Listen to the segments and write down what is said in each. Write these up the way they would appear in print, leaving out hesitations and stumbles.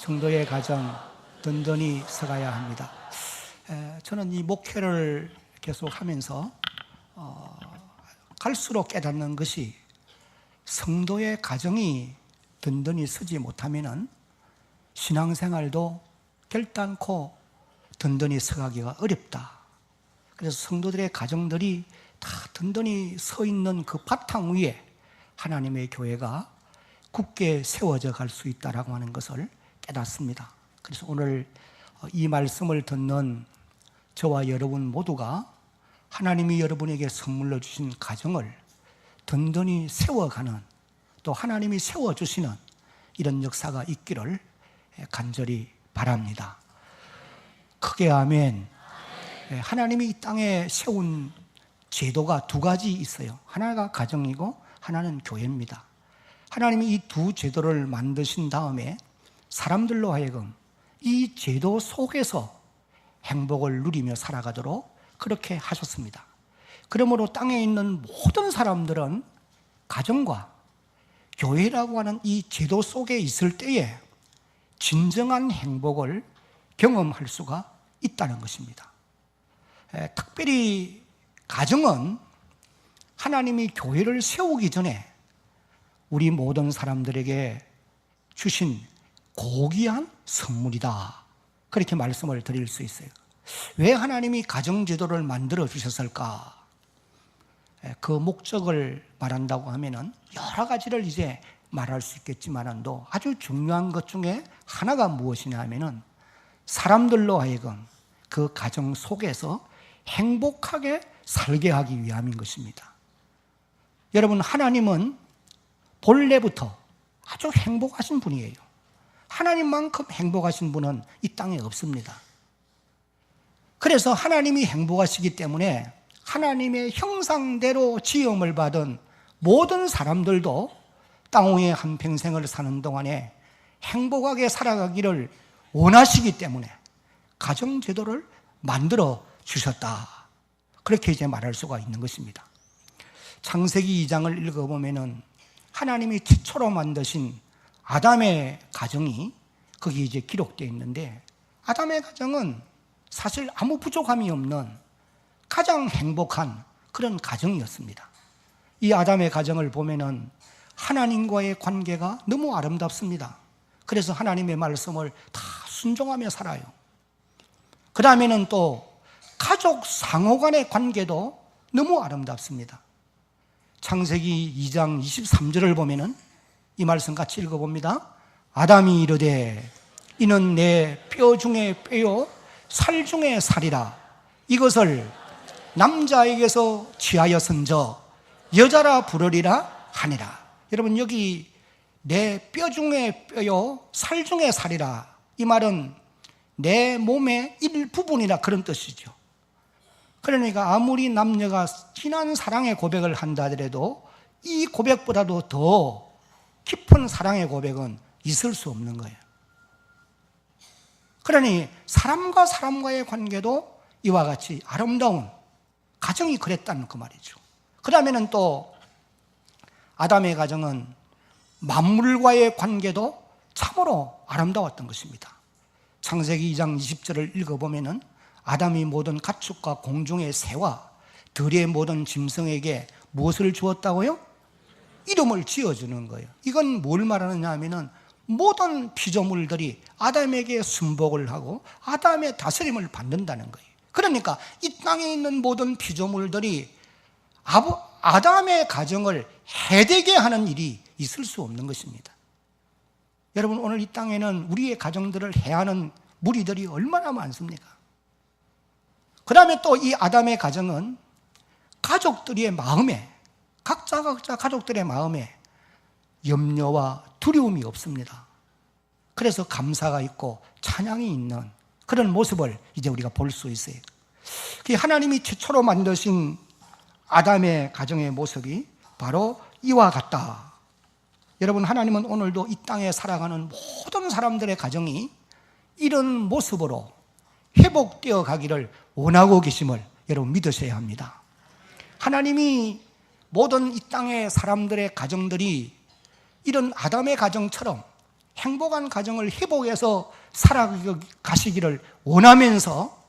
성도의 가정 든든히 서가야 합니다. 저는 이 목회를 계속 하면서 갈수록 깨닫는 것이 성도의 가정이 든든히 서지 못하면 신앙생활도 결단코 든든히 서가기가 어렵다. 그래서 성도들의 가정들이 다 든든히 서 있는 그 바탕 위에 하나님의 교회가 굳게 세워져 갈 수 있다라고 하는 것을 깨닫습니다. 그래서 오늘 이 말씀을 듣는 저와 여러분 모두가 하나님이 여러분에게 선물로 주신 가정을 든든히 세워가는, 또 하나님이 세워주시는 이런 역사가 있기를 간절히 바랍니다. 크게 아멘. 하나님이 이 땅에 세운 제도가 두 가지 있어요. 하나가 가정이고 하나는 교회입니다. 하나님이 이 두 제도를 만드신 다음에 사람들로 하여금 이 제도 속에서 행복을 누리며 살아가도록 그렇게 하셨습니다. 그러므로 땅에 있는 모든 사람들은 가정과 교회라고 하는 이 제도 속에 있을 때에 진정한 행복을 경험할 수가 있다는 것입니다. 특별히 가정은 하나님이 교회를 세우기 전에 우리 모든 사람들에게 주신 고귀한 선물이다, 그렇게 말씀을 드릴 수 있어요. 왜 하나님이 가정제도를 만들어 주셨을까? 그 목적을 말한다고 하면은 여러 가지를 이제 말할 수 있겠지만도 아주 중요한 것 중에 하나가 무엇이냐 하면은 사람들로 하여금 그 가정 속에서 행복하게 살게 하기 위함인 것입니다. 여러분, 하나님은 본래부터 아주 행복하신 분이에요. 하나님만큼 행복하신 분은 이 땅에 없습니다. 그래서 하나님이 행복하시기 때문에 하나님의 형상대로 지음을 받은 모든 사람들도 땅 위에 한평생을 사는 동안에 행복하게 살아가기를 원하시기 때문에 가정제도를 만들어 주셨다, 그렇게 이제 말할 수가 있는 것입니다. 창세기 2장을 읽어보면은 하나님이 최초로 만드신 아담의 가정이 거기 이제 기록되어 있는데, 아담의 가정은 사실 아무 부족함이 없는 가장 행복한 그런 가정이었습니다. 이 아담의 가정을 보면은 하나님과의 관계가 너무 아름답습니다. 그래서 하나님의 말씀을 다 순종하며 살아요. 그 다음에는 또 가족 상호 간의 관계도 너무 아름답습니다. 창세기 2장 23절을 보면은 이 말씀 같이 읽어봅니다. 아담이 이르되 이는 내 뼈 중에 뼈요 살 중에 살이라. 이것을 남자에게서 취하여선저 여자라 부르리라 하니라. 여러분, 여기 내 뼈 중에 뼈요 살 중에 살이라, 이 말은 내 몸의 일부분이라 그런 뜻이죠. 그러니까 아무리 남녀가 진한 사랑의 고백을 한다 하더라도 이 고백보다도 더 깊은 사랑의 고백은 있을 수 없는 거예요. 그러니 사람과 사람과의 관계도 이와 같이 아름다운 가정이 그랬다는 그 말이죠. 그 다음에는 또 아담의 가정은 만물과의 관계도 참으로 아름다웠던 것입니다. 창세기 2장 20절을 읽어보면은 아담이 모든 가축과 공중의 새와 들의 모든 짐승에게 무엇을 주었다고요? 이름을 지어주는 거예요. 이건 뭘 말하느냐 하면은 모든 피조물들이 아담에게 순복을 하고 아담의 다스림을 받는다는 거예요. 그러니까 이 땅에 있는 모든 피조물들이 아담의 가정을 해되게 하는 일이 있을 수 없는 것입니다. 여러분, 오늘 이 땅에는 우리의 가정들을 해하는 무리들이 얼마나 많습니까? 그 다음에 또 이 아담의 가정은 가족들의 마음에, 각자 가족들의 마음에 염려와 두려움이 없습니다. 그래서 감사가 있고 찬양이 있는 그런 모습을 이제 우리가 볼 수 있어요. 하나님이 최초로 만드신 아담의 가정의 모습이 바로 이와 같다. 여러분, 하나님은 오늘도 이 땅에 살아가는 모든 사람들의 가정이 이런 모습으로 회복되어 가기를 원하고 계심을 여러분 믿으셔야 합니다. 하나님이 모든 이 땅의 사람들의 가정들이 이런 아담의 가정처럼 행복한 가정을 회복해서 살아가시기를 원하면서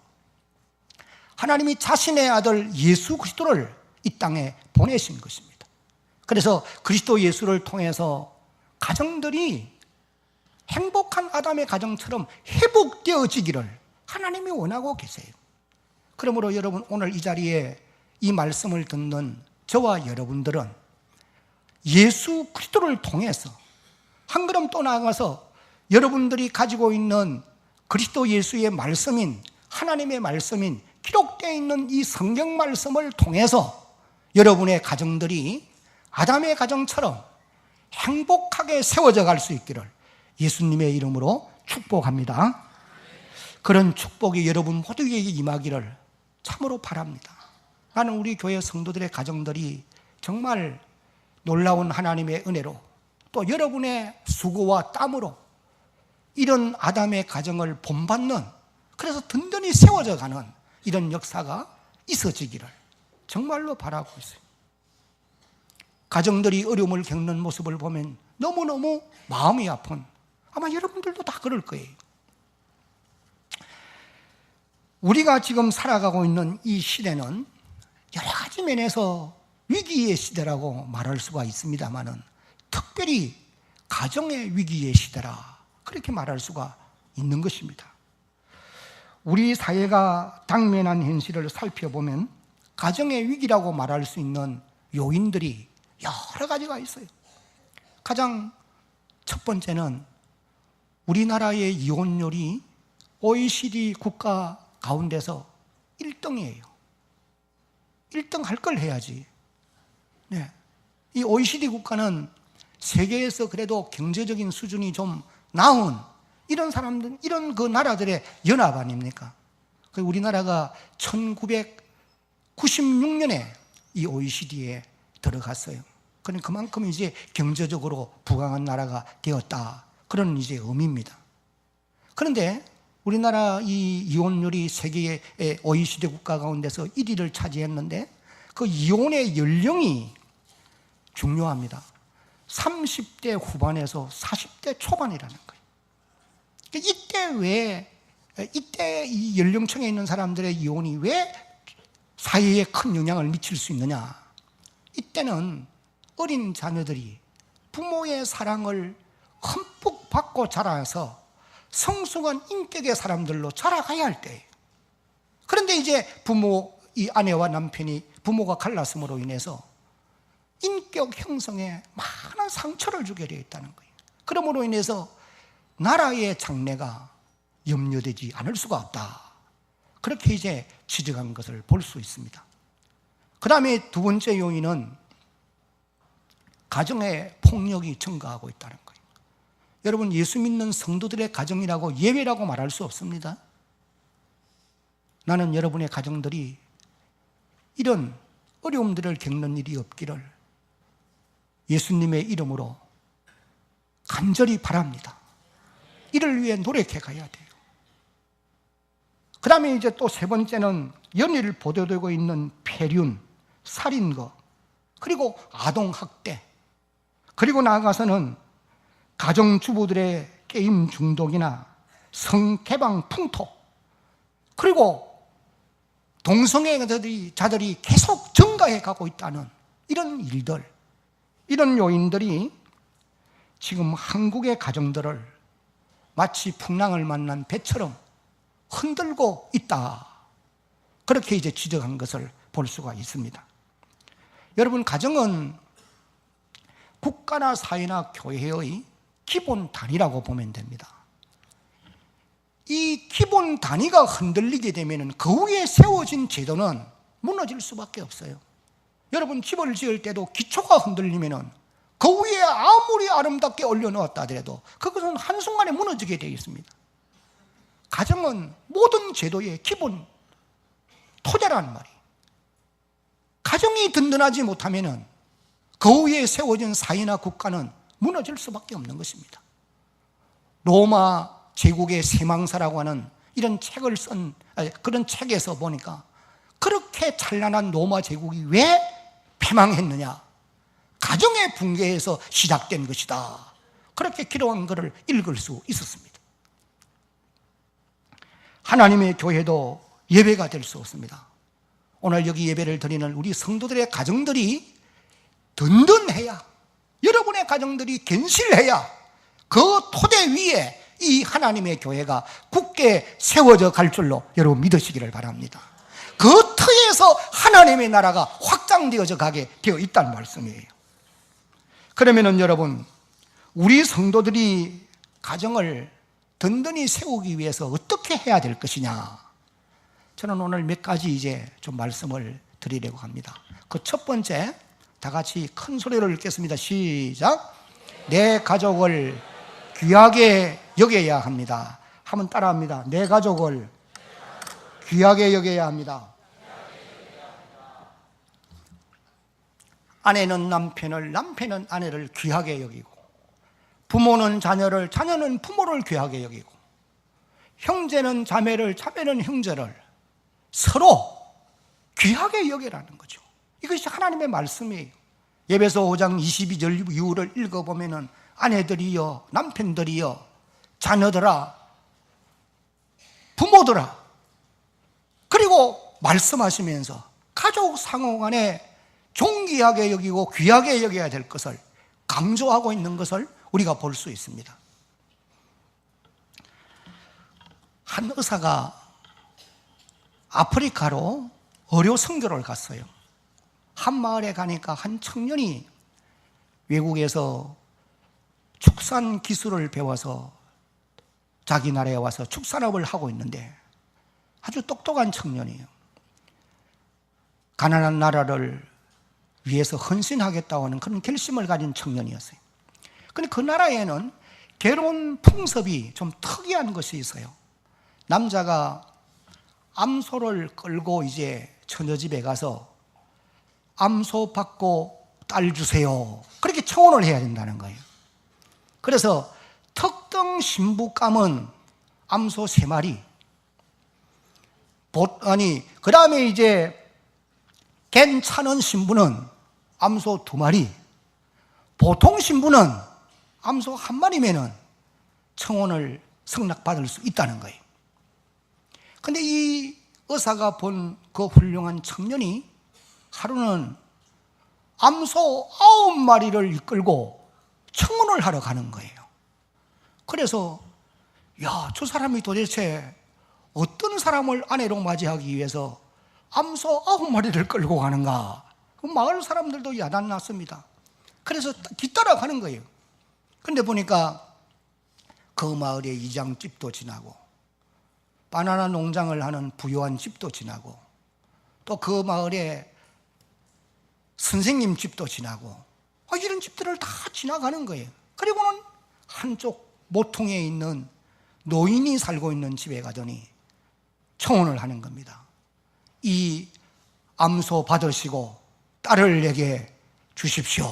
하나님이 자신의 아들 예수 그리스도를 이 땅에 보내신 것입니다. 그래서 그리스도 예수를 통해서 가정들이 행복한 아담의 가정처럼 회복되어지기를 하나님이 원하고 계세요. 그러므로 여러분, 오늘 이 자리에 이 말씀을 듣는 저와 여러분들은 예수 그리스도를 통해서 한 걸음 또 나아가서 여러분들이 가지고 있는 그리스도 예수의 말씀인, 하나님의 말씀인, 기록되어 있는 이 성경 말씀을 통해서 여러분의 가정들이 아담의 가정처럼 행복하게 세워져 갈 수 있기를 예수님의 이름으로 축복합니다. 그런 축복이 여러분 모두에게 임하기를 참으로 바랍니다. 나는 우리 교회 성도들의 가정들이 정말 놀라운 하나님의 은혜로, 또 여러분의 수고와 땀으로 이런 아담의 가정을 본받는, 그래서 든든히 세워져 가는 이런 역사가 있어지기를 정말로 바라고 있어요. 가정들이 어려움을 겪는 모습을 보면 너무너무 마음이 아픈, 아마 여러분들도 다 그럴 거예요. 우리가 지금 살아가고 있는 이 시대는 여러 가지 면에서 위기의 시대라고 말할 수가 있습니다만은 특별히 가정의 위기의 시대라, 그렇게 말할 수가 있는 것입니다. 우리 사회가 당면한 현실을 살펴보면 가정의 위기라고 말할 수 있는 요인들이 여러 가지가 있어요. 가장 첫 번째는 우리나라의 이혼율이 OECD 국가 가운데서 1등이에요. 1등 할 걸 해야지. 네. 이 OECD 국가는 세계에서 그래도 경제적인 수준이 좀 나은 이런 사람들, 이런 그 나라들의 연합 아닙니까? 우리나라가 1996년에 이 OECD에 들어갔어요. 그러니까 그만큼 이제 경제적으로 부강한 나라가 되었다, 그런 이제 의미입니다. 그런데 우리나라 이 이혼율이 세계의 OECD 국가 가운데서 1위를 차지했는데 그 이혼의 연령이 중요합니다. 30대 후반에서 40대 초반이라는 거예요. 이때 이 연령층에 있는 사람들의 이혼이 왜 사회에 큰 영향을 미칠 수 있느냐? 이때는 어린 자녀들이 부모의 사랑을 흠뻑 받고 자라서 성숙한 인격의 사람들로 자라가야 할 때예요. 그런데 이제 이 아내와 남편이 부모가 갈랐음으로 인해서 인격 형성에 많은 상처를 주게 되어 있다는 거예요. 그러므로 인해서 나라의 장래가 염려되지 않을 수가 없다, 그렇게 이제 지적한 것을 볼 수 있습니다. 그 다음에 두 번째 요인은 가정의 폭력이 증가하고 있다는 거예요. 여러분, 예수 믿는 성도들의 가정이라고 예외라고 말할 수 없습니다. 나는 여러분의 가정들이 이런 어려움들을 겪는 일이 없기를 예수님의 이름으로 간절히 바랍니다. 이를 위해 노력해 가야 돼요. 그 다음에 이제 또 세 번째는 연일 보도되고 있는 폐륜, 살인거, 그리고 아동학대, 그리고 나아가서는 가정주부들의 게임 중독이나 성개방 풍토, 그리고 동성애자들이 계속 증가해 가고 있다는 이런 일들, 이런 요인들이 지금 한국의 가정들을 마치 풍랑을 만난 배처럼 흔들고 있다, 그렇게 이제 지적한 것을 볼 수가 있습니다. 여러분, 가정은 국가나 사회나 교회의 기본 단위라고 보면 됩니다. 이 기본 단위가 흔들리게 되면 그 위에 세워진 제도는 무너질 수밖에 없어요. 여러분, 집을 지을 때도 기초가 흔들리면 그 위에 아무리 아름답게 올려놓았다 하더라도 그것은 한순간에 무너지게 되어 있습니다. 가정은 모든 제도의 기본 토대라는 말이에요. 가정이 든든하지 못하면 그 위에 세워진 사회나 국가는 무너질 수밖에 없는 것입니다. 로마 제국의 세망사라고 하는 이런 책을 쓴 그런 책에서 보니까 그렇게 찬란한 로마 제국이 왜 패망했느냐? 가정의 붕괴에서 시작된 것이다, 그렇게 기록한 것을 읽을 수 있었습니다. 하나님의 교회도 예배가 될 수 없습니다. 오늘 여기 예배를 드리는 우리 성도들의 가정들이 든든해야, 여러분의 가정들이 견실해야 그 토대 위에 이 하나님의 교회가 굳게 세워져 갈 줄로 여러분 믿으시기를 바랍니다. 그 터에서 하나님의 나라가 확장되어져 가게 되어 있다는 말씀이에요. 그러면은 여러분, 우리 성도들이 가정을 든든히 세우기 위해서 어떻게 해야 될 것이냐, 저는 오늘 몇 가지 이제 좀 말씀을 드리려고 합니다. 그 첫 번째, 다 같이 큰 소리로 읽겠습니다. 시작. 내 가족을 귀하게 여겨야 합니다. 한번 따라합니다. 내 가족을 귀하게 여겨야 합니다. 아내는 남편을, 남편은 아내를 귀하게 여기고, 부모는 자녀를, 자녀는 부모를 귀하게 여기고, 형제는 자매를, 자매는 형제를 서로 귀하게 여기라는 거죠. 이것이 하나님의 말씀이에요. 에베소 5장 22절 이후를 읽어보면 아내들이여, 남편들이여, 자녀들아, 부모들아, 그리고 말씀하시면서 가족 상호 간에 존귀하게 여기고 귀하게 여겨야 될 것을 강조하고 있는 것을 우리가 볼 수 있습니다. 한 의사가 아프리카로 의료 선교를 갔어요. 한 마을에 가니까 한 청년이 외국에서 축산 기술을 배워서 자기 나라에 와서 축산업을 하고 있는데 아주 똑똑한 청년이에요. 가난한 나라를 위해서 헌신하겠다고 하는 그런 결심을 가진 청년이었어요. 그런데 그 나라에는 결혼 풍습이 좀 특이한 것이 있어요. 남자가 암소를 끌고 이제 처녀 집에 가서 암소 받고 딸 주세요, 그렇게 청혼을 해야 된다는 거예요. 그래서 특등 신부감은 암소 3마리, 그 다음에 이제 괜찮은 신부는 암소 2마리, 보통 신부는 암소 1마리면은 청혼을 승낙받을 수 있다는 거예요. 근데 이 의사가 본 그 훌륭한 청년이 하루는 암소 9마리를 이끌고 청혼을 하러 가는 거예요. 그래서 야, 저 사람이 도대체 어떤 사람을 아내로 맞이하기 위해서 암소 9마리를 끌고 가는가? 마을 사람들도 야단났습니다. 그래서 뒤따라가는 거예요. 그런데 보니까 그 마을에 이장집도 지나고 바나나 농장을 하는 부유한 집도 지나고 또 그 마을에 선생님 집도 지나고 이런 집들을 다 지나가는 거예요. 그리고는 한쪽 모퉁이에 있는 노인이 살고 있는 집에 가더니 청혼을 하는 겁니다. 이 암소 받으시고 딸을 내게 주십시오.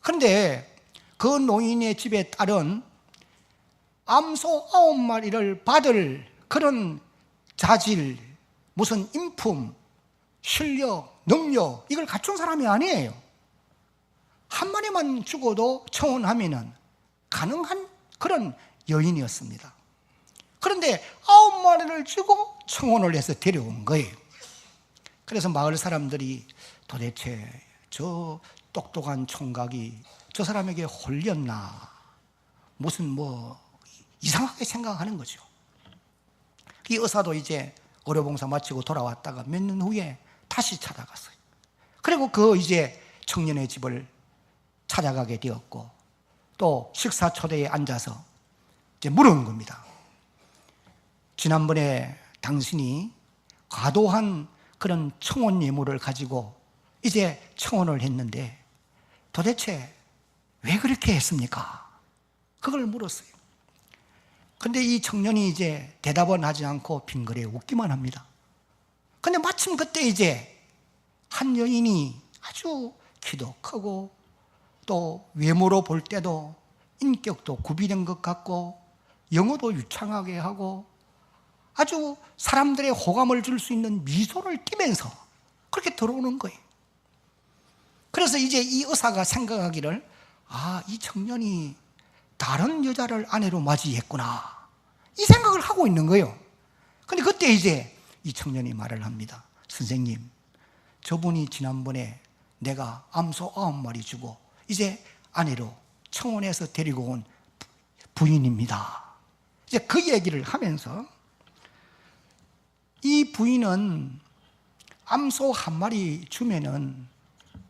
그런데 그 노인의 집의 딸은 암소 9마리를 받을 그런 자질, 무슨 인품, 실력, 능력, 이걸 갖춘 사람이 아니에요. 한 마리만 죽어도 청혼하면은 가능한 그런 여인이었습니다. 그런데 9마리를 주고 청혼을 해서 데려온 거예요. 그래서 마을 사람들이 도대체 저 똑똑한 총각이 저 사람에게 홀렸나, 무슨 이상하게 생각하는 거죠. 이 의사도 이제 의료봉사 마치고 돌아왔다가 몇 년 후에 다시 찾아갔어요. 그리고 그 이제 청년의 집을 찾아가게 되었고 또 식사 초대에 앉아서 이제 물은 겁니다. 지난번에 당신이 과도한 그런 청혼 예물을 가지고 이제 청혼을 했는데 도대체 왜 그렇게 했습니까? 그걸 물었어요. 근데 이 청년이 이제 대답은 하지 않고 빙그레 웃기만 합니다. 근데 마침 그때 이제 한 여인이 아주 키도 크고 또 외모로 볼 때도 인격도 구비된 것 같고 영어도 유창하게 하고 아주 사람들의 호감을 줄 수 있는 미소를 띠면서 그렇게 들어오는 거예요. 그래서 이제 이 의사가 생각하기를 이 청년이 다른 여자를 아내로 맞이했구나, 이 생각을 하고 있는 거예요. 근데 그때 이제 이 청년이 말을 합니다. 선생님, 저분이 지난번에 내가 암소 9마리 주고 이제 아내로 청혼해서 데리고 온 부인입니다. 이제 그 얘기를 하면서 이 부인은 암소 1마리 주면은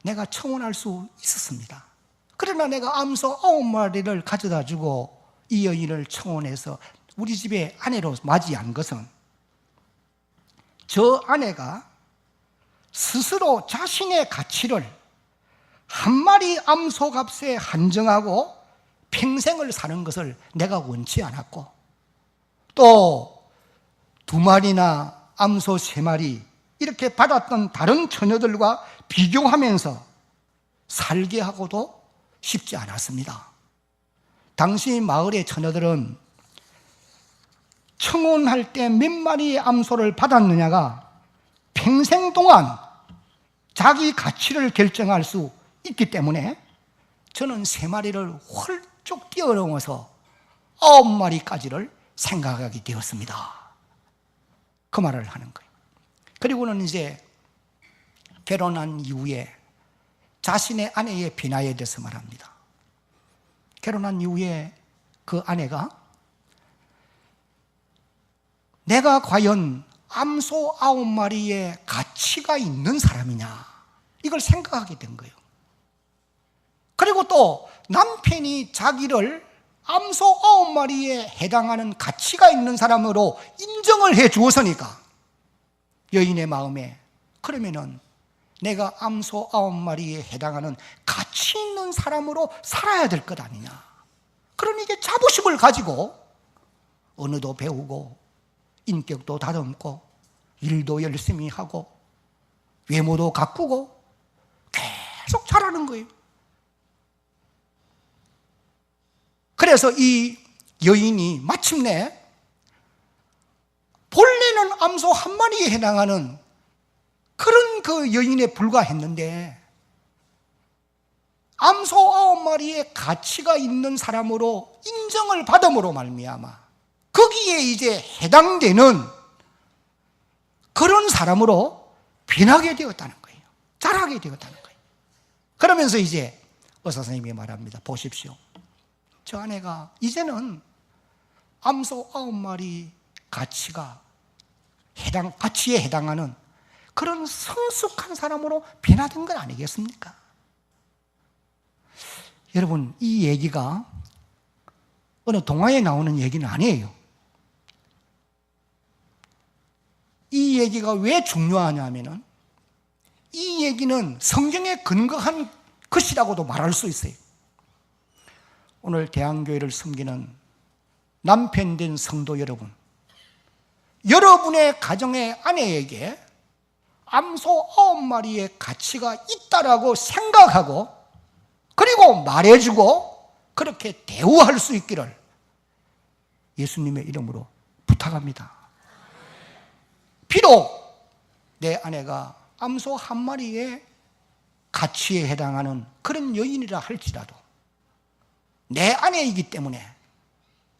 내가 청혼할 수 있었습니다. 그러나 내가 암소 9마리를 가져다 주고 이 여인을 청혼해서 우리 집에 아내로 맞이한 것은 저 아내가 스스로 자신의 가치를 1마리 암소 값에 한정하고 평생을 사는 것을 내가 원치 않았고, 또 2마리나 암소 3마리 이렇게 받았던 다른 처녀들과 비교하면서 살게 하고도 싶지 않았습니다. 당시 마을의 처녀들은 청혼할 때 몇 마리의 암소를 받았느냐가 평생 동안 자기 가치를 결정할 수 있기 때문에 저는 3마리를 훌쩍 뛰어넘어서 9마리까지를 생각하게 되었습니다. 그 말을 하는 거예요. 그리고는 이제 결혼한 이후에 자신의 아내의 변화에 대해서 말합니다. 결혼한 이후에 그 아내가 내가 과연 암소 9마리의 가치가 있는 사람이냐, 이걸 생각하게 된 거예요. 그리고 또 남편이 자기를 암소 9마리에 해당하는 가치가 있는 사람으로 인정을 해 주었으니까 여인의 마음에, 그러면은 내가 암소 9마리에 해당하는 가치 있는 사람으로 살아야 될 것 아니냐, 그런 이제 자부심을 가지고 언어도 배우고 인격도 다듬고 일도 열심히 하고 외모도 가꾸고 계속 자라는 거예요. 그래서 이 여인이 마침내 본래는 암소 1마리에 해당하는 그런 그 여인에 불과했는데 암소 9마리의 가치가 있는 사람으로 인정을 받음으로 말미암아 거기에 이제 해당되는 그런 사람으로 변하게 되었다는 거예요. 자라게 되었다는 거예요. 그러면서 이제 의사 선생님이 말합니다. 보십시오, 저 아내가 이제는 암소 9마리 가치에 해당하는 그런 성숙한 사람으로 변화된 건 아니겠습니까? 여러분, 이 얘기가 어느 동화에 나오는 얘기는 아니에요. 이 얘기가 왜 중요하냐면은 이 얘기는 성경에 근거한 것이라고도 말할 수 있어요. 오늘 대한교회를 섬기는 남편 된 성도 여러분, 여러분의 가정의 아내에게 암소 9마리의 가치가 있다라고 생각하고 그리고 말해주고 그렇게 대우할 수 있기를 예수님의 이름으로 부탁합니다. 비록 내 아내가 암소 1마리의 가치에 해당하는 그런 여인이라 할지라도 내 아내이기 때문에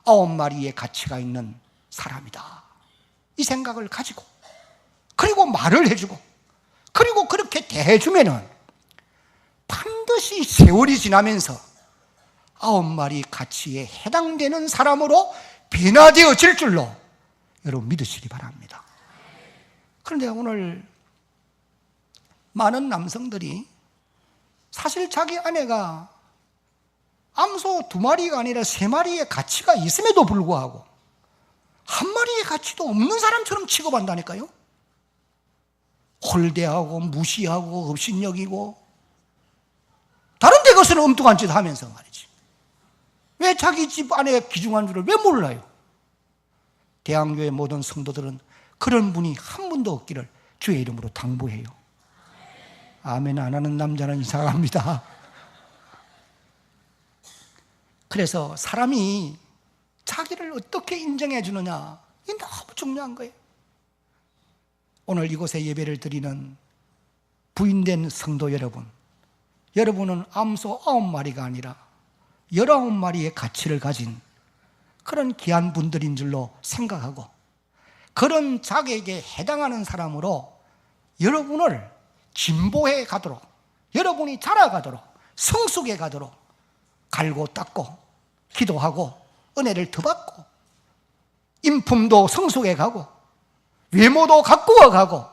9마리의 가치가 있는 사람이다, 이 생각을 가지고 그리고 말을 해주고 그리고 그렇게 대해주면은 반드시 세월이 지나면서 9마리 가치에 해당되는 사람으로 변화되어질 줄로 여러분 믿으시기 바랍니다. 그런데 오늘 많은 남성들이 사실 자기 아내가 암소 2마리가 아니라 3마리의 가치가 있음에도 불구하고 1마리의 가치도 없는 사람처럼 취급한다니까요. 홀대하고 무시하고 업신여기고 다른 데 가서는 엉뚱한 짓 하면서 말이지. 왜 자기 집 아내가 귀중한 줄을 왜 몰라요? 대한교회 모든 성도들은 그런 분이 한 분도 없기를 주의 이름으로 당부해요. 아멘 안 하는 남자는 이상합니다. 그래서 사람이 자기를 어떻게 인정해 주느냐, 이게 너무 중요한 거예요. 오늘 이곳에 예배를 드리는 부인된 성도 여러분, 여러분은 암소 9마리가 아니라 19마리의 가치를 가진 그런 귀한 분들인 줄로 생각하고 그런 자격에 해당하는 사람으로 여러분을 진보해 가도록, 여러분이 자라가도록, 성숙해 가도록 갈고 닦고 기도하고 은혜를 더 받고 인품도 성숙해 가고 외모도 가꾸어 가고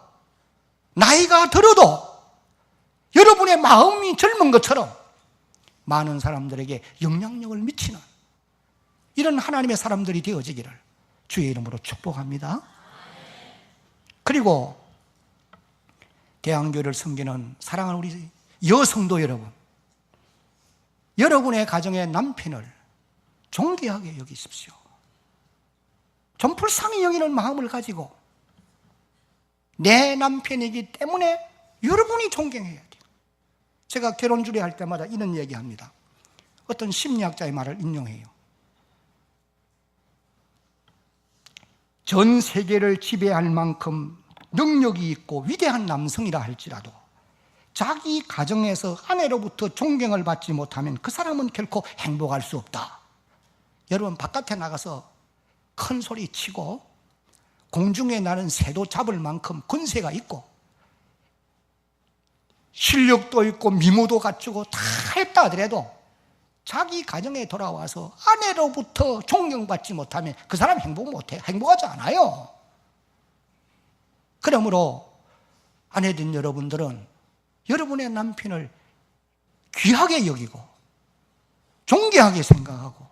나이가 들어도 여러분의 마음이 젊은 것처럼 많은 사람들에게 영향력을 미치는 이런 하나님의 사람들이 되어지기를 주의 이름으로 축복합니다. 그리고 대한교회를 섬기는 사랑하는 우리 여성도 여러분, 여러분의 가정의 남편을 존귀하게 여기십시오. 좀 불쌍히 여기는 마음을 가지고 내 남편이기 때문에 여러분이 존경해야 돼요. 제가 결혼 주례할 때마다 이런 얘기합니다. 어떤 심리학자의 말을 인용해요. 전 세계를 지배할 만큼 능력이 있고 위대한 남성이라 할지라도 자기 가정에서 아내로부터 존경을 받지 못하면 그 사람은 결코 행복할 수 없다. 여러분 바깥에 나가서 큰 소리 치고 공중에 나는 새도 잡을 만큼 권세가 있고 실력도 있고 미모도 갖추고 다 했다 하더라도 자기 가정에 돌아와서 아내로부터 존경받지 못하면 그 사람 행복 못해. 행복하지 않아요. 그러므로 아내된 여러분들은 여러분의 남편을 귀하게 여기고 존귀하게 생각하고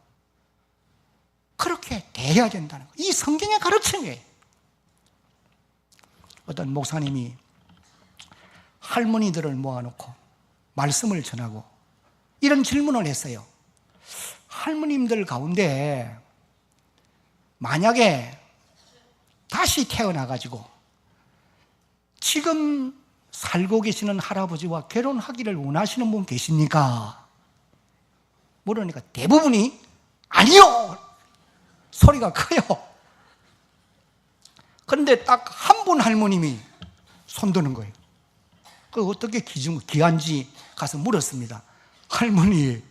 그렇게 대해야 된다는 거예요. 이 성경의 가르침이에요. 어떤 목사님이 할머니들을 모아놓고 말씀을 전하고 이런 질문을 했어요. 할머님들 가운데 만약에 다시 태어나가지고 지금 살고 계시는 할아버지와 결혼하기를 원하시는 분 계십니까? 물으니까 대부분이 아니요! 소리가 커요. 그런데 딱 한 분 할머님이 손드는 거예요. 그 어떻게 귀한지 가서 물었습니다. 할머니,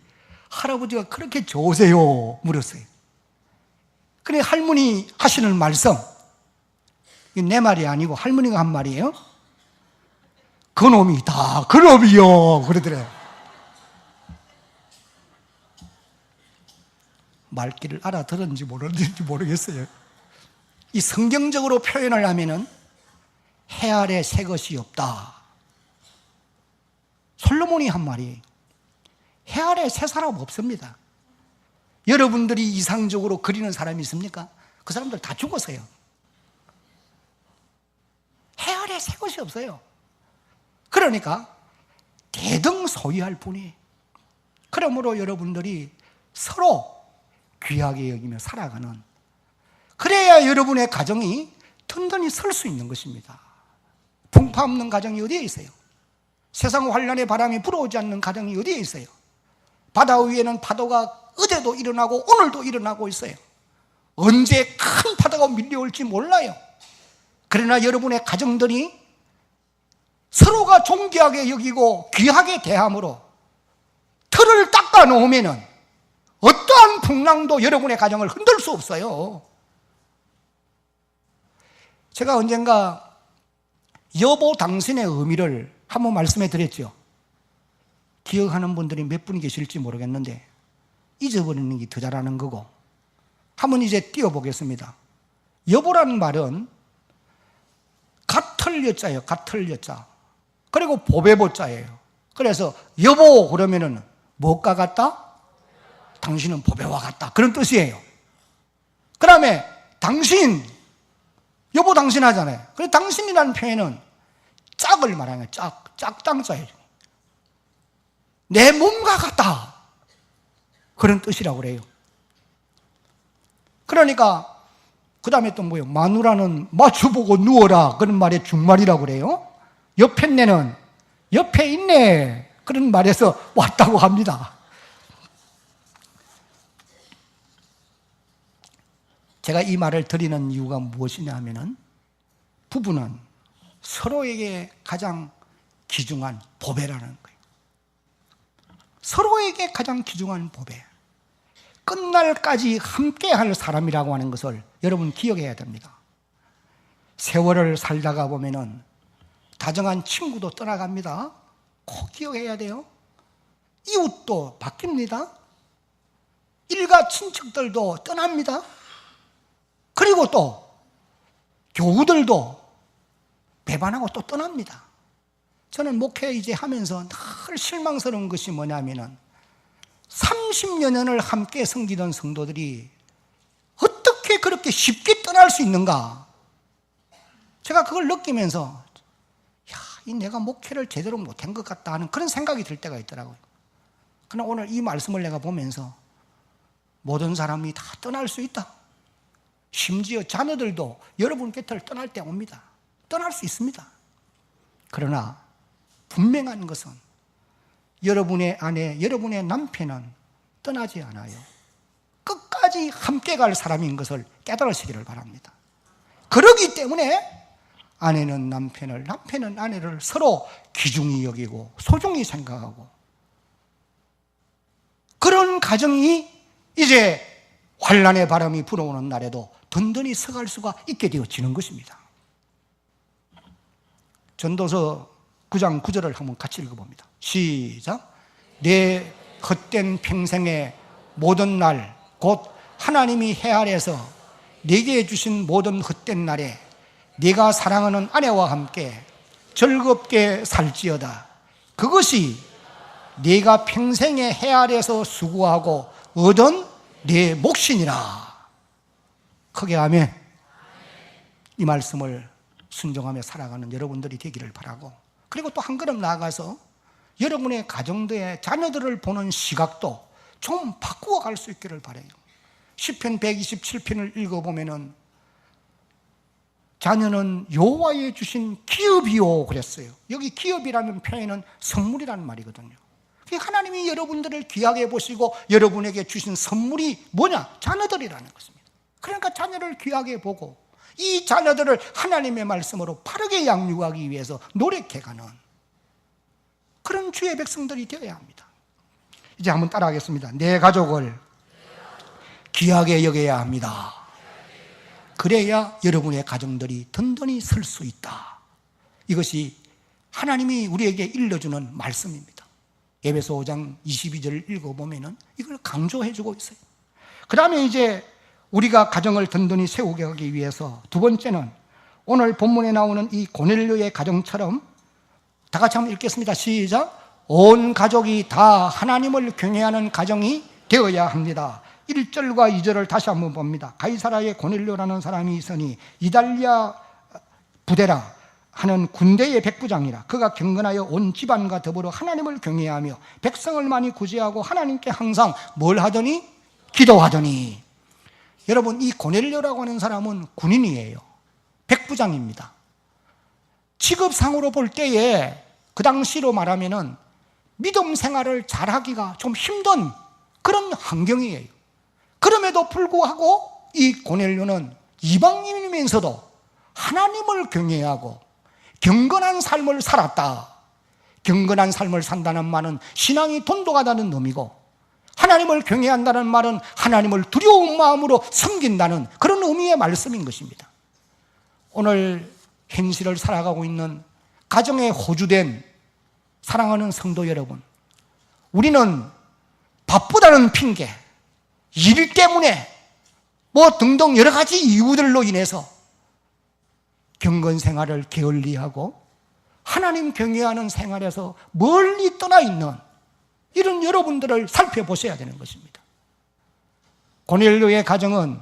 할아버지가 그렇게 좋으세요? 물었어요. 그래 할머니 하시는 말씀, 내 말이 아니고 할머니가 한 말이에요. 그놈이 다 그놈이요 그러더래요. 말귀를 알아들었는지 모르는지 모르겠어요. 이 성경적으로 표현을 하면은 해 아래 새 것이 없다. 솔로몬이 한 말이에요. 해 아래 새 사람 없습니다. 여러분들이 이상적으로 그리는 사람이 있습니까? 그 사람들 다 죽었어요. 해 아래 새 것이 없어요. 그러니까 대등소이할 뿐이에요. 그러므로 여러분들이 서로 귀하게 여기며 살아가는, 그래야 여러분의 가정이 든든히 설 수 있는 것입니다. 풍파 없는 가정이 어디에 있어요? 세상 환란의 바람이 불어오지 않는 가정이 어디에 있어요? 바다 위에는 파도가 어제도 일어나고 오늘도 일어나고 있어요. 언제 큰 파도가 밀려올지 몰라요. 그러나 여러분의 가정들이 서로가 존귀하게 여기고 귀하게 대함으로 틀을 닦아 놓으면 어떠한 풍랑도 여러분의 가정을 흔들 수 없어요. 제가 언젠가 여보 당신의 의미를 한번 말씀해 드렸죠. 기억하는 분들이 몇 분 계실지 모르겠는데 잊어버리는 게 더 잘하는 거고, 한번 이제 띄워보겠습니다. 여보라는 말은 같을 여자예요. 같을 여자. 그리고 보배보자예요. 그래서 여보 그러면은 뭐가 같다? 당신은 보배와 같다. 그런 뜻이에요. 그 다음에 당신, 여보 당신 하잖아요. 그래서 당신이라는 표현은 짝을 말하는 거예요. 짝당자예요. 내 몸과 같다. 그런 뜻이라고 그래요. 그러니까 그 다음에 또 뭐예요? 마누라는 마주보고 누워라. 그런 말에 중말이라고 그래요. 옆에 내는 옆에 있네. 그런 말에서 왔다고 합니다. 제가 이 말을 드리는 이유가 무엇이냐 하면은 부부는 서로에게 가장 귀중한 보배라는 거예요. 서로에게 가장 귀중한 보배. 끝날까지 함께할 사람이라고 하는 것을 여러분 기억해야 됩니다. 세월을 살다가 보면은 다정한 친구도 떠나갑니다. 꼭 기억해야 돼요. 이웃도 바뀝니다. 일가 친척들도 떠납니다. 그리고 또 교우들도 배반하고 또 떠납니다. 저는 목회 이제 하면서 늘 실망스러운 것이 뭐냐면은 30여년을 함께 섬기던 성도들이 어떻게 그렇게 쉽게 떠날 수 있는가? 제가 그걸 느끼면서 내가 목회를 제대로 못한 것 같다 하는 그런 생각이 들 때가 있더라고요. 그러나 오늘 이 말씀을 내가 보면서 모든 사람이 다 떠날 수 있다. 심지어 자녀들도 여러분 곁을 떠날 때 옵니다. 떠날 수 있습니다. 그러나 분명한 것은 여러분의 아내, 여러분의 남편은 떠나지 않아요. 끝까지 함께 갈 사람인 것을 깨달으시기를 바랍니다. 그러기 때문에 아내는 남편을, 남편은 아내를 서로 귀중히 여기고 소중히 생각하고 그런 가정이 이제 환난의 바람이 불어오는 날에도 든든히 서갈 수가 있게 되어지는 것입니다. 전도서 9장 9절을 한번 같이 읽어봅니다. 시작. 내 헛된 평생의 모든 날 곧 하나님이 해 아래에서 내게 주신 모든 헛된 날에 네가 사랑하는 아내와 함께 즐겁게 살지어다. 그것이 네가 평생의 해 아래에서 수고하고 얻은 네 몫이니라. 크게 아멘. 이 말씀을 순종하며 살아가는 여러분들이 되기를 바라고, 그리고 또 한 걸음 나아가서 여러분의 가정도의 자녀들을 보는 시각도 좀 바꾸어 갈 수 있기를 바라요. 시편 127편을 읽어보면은 자녀는 여호와의 주신 기업이요 그랬어요. 여기 기업이라는 표현은 선물이라는 말이거든요. 하나님이 여러분들을 귀하게 보시고 여러분에게 주신 선물이 뭐냐? 자녀들이라는 것입니다. 그러니까 자녀를 귀하게 보고 이 자녀들을 하나님의 말씀으로 바르게 양육하기 위해서 노력해가는 그런 주의 백성들이 되어야 합니다. 이제 한번 따라하겠습니다. 내 가족을 귀하게 여겨야 합니다. 그래야 여러분의 가정들이 든든히 설 수 있다. 이것이 하나님이 우리에게 일러주는 말씀입니다. 에베소 5장 22절을 읽어보면 이걸 강조해주고 있어요. 그 다음에 이제 우리가 가정을 든든히 세우게 하기 위해서 두 번째는 오늘 본문에 나오는 이 고넬료의 가정처럼 다 같이 한번 읽겠습니다. 시작. 온 가족이 다 하나님을 경외하는 가정이 되어야 합니다. 1절과 2절을 다시 한번 봅니다. 가이사라에 고넬료라는 사람이 있으니 이달리아 부대라 하는 군대의 백부장이라. 그가 경건하여 온 집안과 더불어 하나님을 경외하며 백성을 많이 구제하고 하나님께 항상 뭘 하더니? 기도하더니. 여러분, 이 고넬료라고 하는 사람은 군인이에요. 백부장입니다. 직업상으로 볼 때에 그 당시로 말하면은 믿음 생활을 잘하기가 좀 힘든 그런 환경이에요. 그럼에도 불구하고 이 고넬료는 이방인이면서도 하나님을 경외하고 경건한 삶을 살았다. 경건한 삶을 산다는 말은 신앙이 돈독하다는 의미고, 하나님을 경외한다는 말은 하나님을 두려운 마음으로 섬긴다는 그런 의미의 말씀인 것입니다. 오늘 현실을 살아가고 있는 가정에 호주된 사랑하는 성도 여러분, 우리는 바쁘다는 핑계, 일 때문에 뭐 등등 여러 가지 이유들로 인해서 경건 생활을 게을리하고 하나님 경외하는 생활에서 멀리 떠나 있는 이런 여러분들을 살펴보셔야 되는 것입니다. 고넬료의 가정은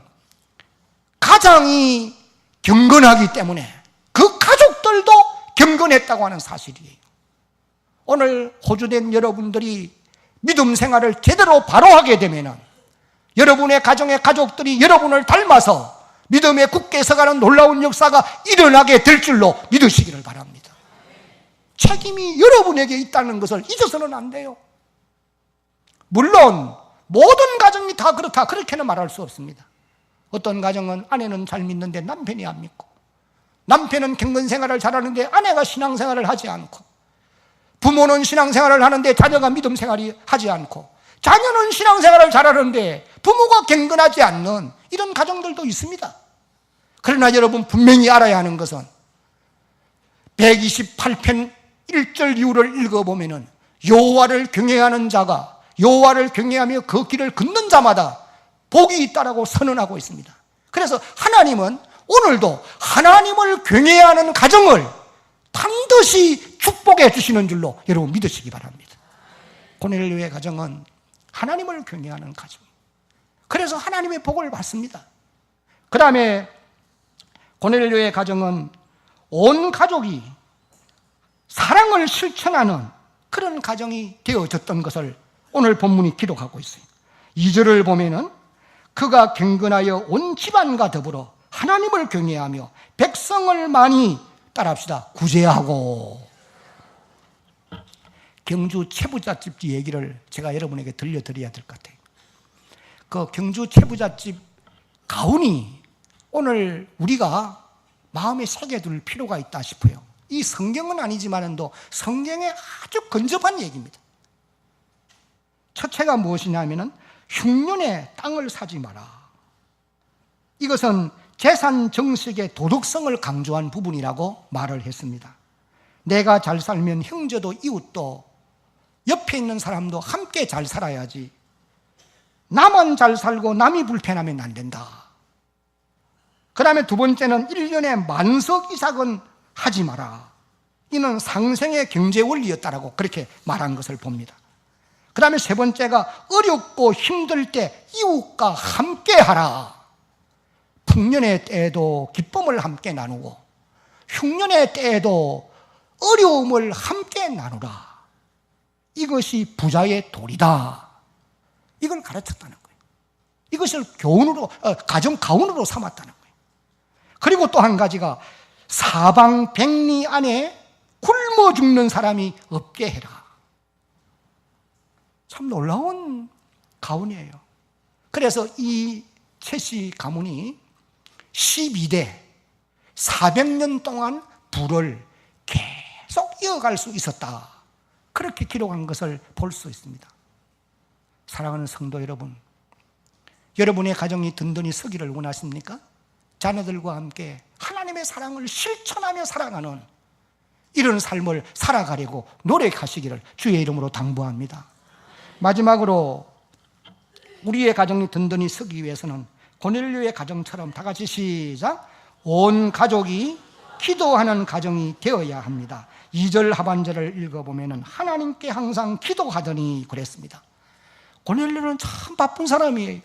가장이 경건하기 때문에 그 가족들도 경건했다고 하는 사실이에요. 오늘 호주된 여러분들이 믿음 생활을 제대로 바로 하게 되면 여러분의 가정의 가족들이 여러분을 닮아서 믿음에 굳게 서가는 놀라운 역사가 일어나게 될 줄로 믿으시기를 바랍니다. 책임이 여러분에게 있다는 것을 잊어서는 안 돼요. 물론 모든 가정이 다 그렇다, 그렇게는 말할 수 없습니다. 어떤 가정은 아내는 잘 믿는데 남편이 안 믿고, 남편은 경건 생활을 잘하는데 아내가 신앙 생활을 하지 않고, 부모는 신앙 생활을 하는데 자녀가 믿음 생활이 하지 않고, 자녀는 신앙 생활을 잘하는데 부모가 경건하지 않는 이런 가정들도 있습니다. 그러나 여러분 분명히 알아야 하는 것은 128편 1절 이후를 읽어보면 여호와를 경외하는 자가 여호와를 경외하며 그 길을 걷는 자마다 복이 있다라고 선언하고 있습니다. 그래서 하나님은 오늘도 하나님을 경외하는 가정을 반드시 축복해 주시는 줄로 여러분 믿으시기 바랍니다. 고넬료의 가정은 하나님을 경외하는 가정, 그래서 하나님의 복을 받습니다. 그 다음에 고넬료의 가정은 온 가족이 사랑을 실천하는 그런 가정이 되어졌던 것을 오늘 본문이 기록하고 있어요. 2절을 보면은 그가 경건하여 온 집안과 더불어 하나님을 경외하며 백성을 많이 따라합시다 구제하고. 경주 채부잣집 얘기를 제가 여러분에게 들려드려야 될 것 같아요. 그 경주 채부잣집 가훈이 오늘 우리가 마음에 새겨둘 필요가 있다 싶어요. 이 성경은 아니지만도 성경에 아주 근접한 얘기입니다. 첫째가 무엇이냐면은 흉년에 땅을 사지 마라. 이것은 재산 정식의 도덕성을 강조한 부분이라고 말을 했습니다. 내가 잘 살면 형제도 이웃도 옆에 있는 사람도 함께 잘 살아야지, 나만 잘 살고 남이 불편하면 안 된다. 그 다음에 두 번째는 1년에 만석 이상은 하지 마라. 이는 상생의 경제 원리였다라고 그렇게 말한 것을 봅니다. 그 다음에 세 번째가 어렵고 힘들 때 이웃과 함께 하라. 풍년의 때에도 기쁨을 함께 나누고 흉년의 때에도 어려움을 함께 나누라. 이것이 부자의 도리다. 이걸 가르쳤다는 거예요. 이것을 교훈으로, 가정 가훈으로 삼았다는 거예요. 그리고 또 한 가지가 사방 백리 안에 굶어 죽는 사람이 없게 해라. 참 놀라운 가훈이에요. 그래서 이 채씨 가문이 12대 400년 동안 부를 계속 이어갈 수 있었다. 그렇게 기록한 것을 볼 수 있습니다. 사랑하는 성도 여러분, 여러분의 가정이 든든히 서기를 원하십니까? 자녀들과 함께 하나님의 사랑을 실천하며 살아가는 이런 삶을 살아가려고 노력하시기를 주의 이름으로 당부합니다. 마지막으로 우리의 가정이 든든히 서기 위해서는 고넬료의 가정처럼 다 같이 시작. 온 가족이 기도하는 가정이 되어야 합니다. 2절 하반절을 읽어보면 하나님께 항상 기도하더니 그랬습니다. 고넬료는 참 바쁜 사람이에요.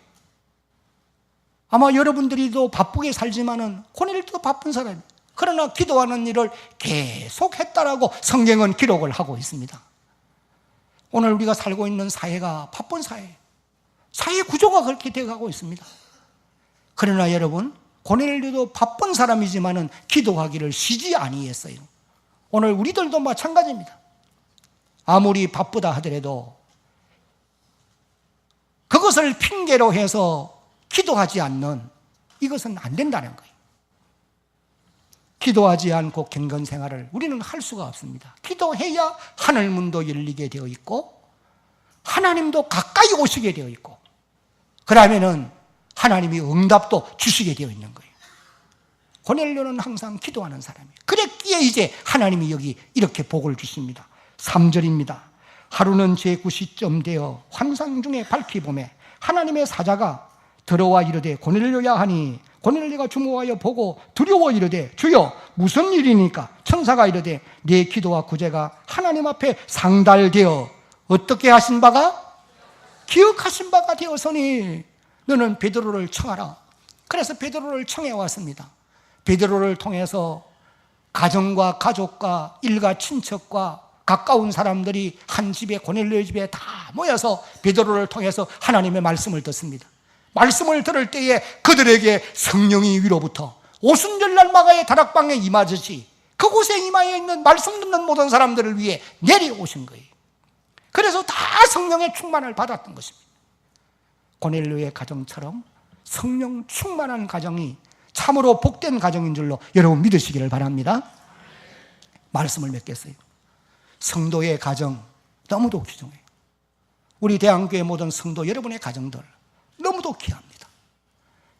아마 여러분들이도 바쁘게 살지만은 고넬료도 바쁜 사람이에요. 그러나 기도하는 일을 계속했다라고 성경은 기록을 하고 있습니다. 오늘 우리가 살고 있는 사회가 바쁜 사회예요. 사회 구조가 그렇게 되어가고 있습니다. 그러나 여러분, 고넬료도 바쁜 사람이지만은 기도하기를 쉬지 아니했어요. 오늘 우리들도 마찬가지입니다. 아무리 바쁘다 하더라도 그것을 핑계로 해서 기도하지 않는, 이것은 안 된다는 거예요. 기도하지 않고 경건 생활을 우리는 할 수가 없습니다. 기도해야 하늘문도 열리게 되어 있고 하나님도 가까이 오시게 되어 있고 그러면은 하나님이 응답도 주시게 되어 있는 거예요. 고넬료는 항상 기도하는 사람이에요. 그랬기에 이제 하나님이 여기 이렇게 복을 주십니다. 3절입니다. 하루는 제9시쯤 되어 환상 중에 밝히 보매 하나님의 사자가 들어와 이르되 고넬료야 하니 고넬료가 주목하여 보고 두려워 이르되 주여 무슨 일이니까? 천사가 이르되 네 기도와 구제가 하나님 앞에 상달되어 어떻게 하신 바가? 기억하신 바가 되었으니 너는 베드로를 청하라. 그래서 베드로를 청해 왔습니다. 베드로를 통해서 가정과 가족과 일가 친척과 가까운 사람들이 한 집에, 고넬료의 집에 다 모여서 베드로를 통해서 하나님의 말씀을 듣습니다. 말씀을 들을 때에 그들에게 성령이 위로부터 오순절날 마가의 다락방에 임하듯이 그곳에 임하여 있는 말씀 듣는 모든 사람들을 위해 내려오신 거예요. 그래서 다 성령의 충만을 받았던 것입니다. 고넬료의 가정처럼 성령 충만한 가정이 참으로 복된 가정인 줄로 여러분 믿으시기를 바랍니다. 말씀을 맺겠어요. 성도의 가정 너무도 귀중해요. 우리 대한교회 모든 성도 여러분의 가정들 너무도 돈독히 합니다.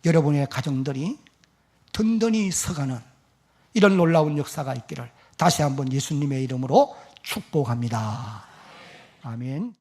여러분의 가정들이 든든히 서가는 이런 놀라운 역사가 있기를 다시 한번 예수님의 이름으로 축복합니다. 아멘.